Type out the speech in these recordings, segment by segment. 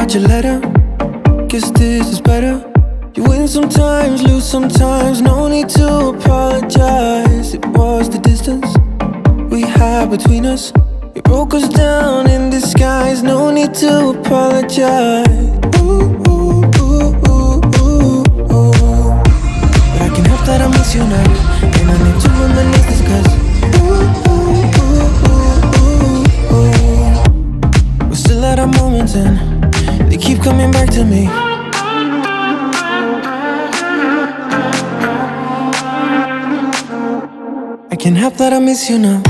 got your letter. Guess this is better. You win sometimes, lose sometimes. No need to apologize. It was the distance we had between us. It broke us down in disguise. No need to apologize. Ooh, ooh, ooh, ooh, ooh, ooh. But I can't help that I miss you now, and I need to reminisce this 'cause ooh, ooh, ooh, ooh, ooh, ooh. We're still at our moments and they keep coming back to me. I can't help that I miss you now.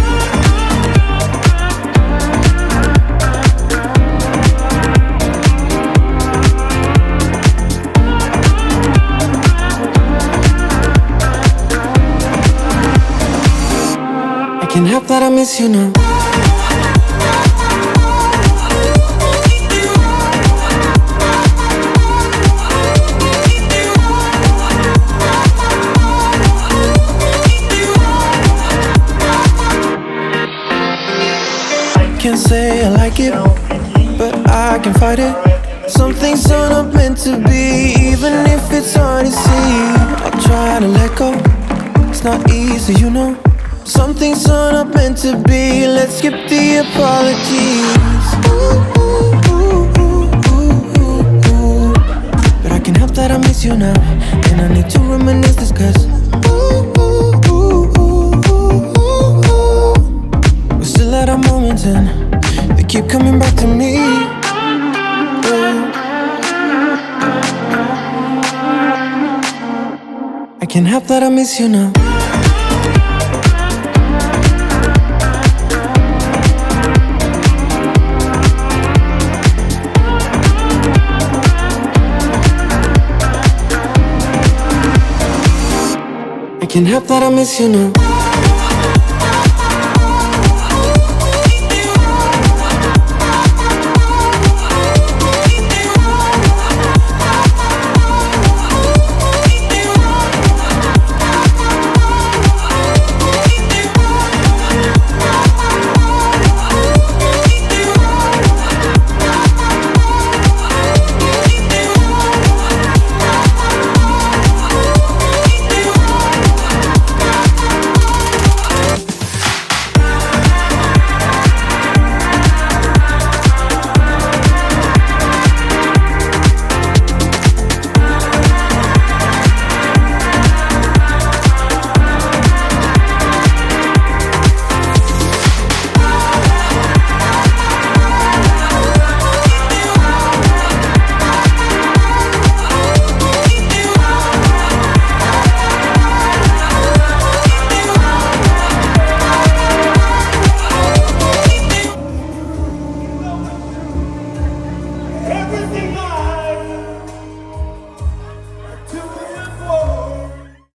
I can't help that I miss you now. Can't say I like it, but I can fight it. Some things are not meant to be, even if it's hard to see. I'll try to let go, it's not easy, you know. Some things are not meant to be, let's skip the apologies. Ooh, ooh, ooh, ooh, ooh, ooh, ooh. But I can't help that I miss you now, and I need to reminisce this 'cause ooh, ooh, ooh, ooh, ooh, ooh, ooh. We're still at our moments and they keep coming back to me. Yeah. I can't help that I miss you now. I can't help that I miss you now.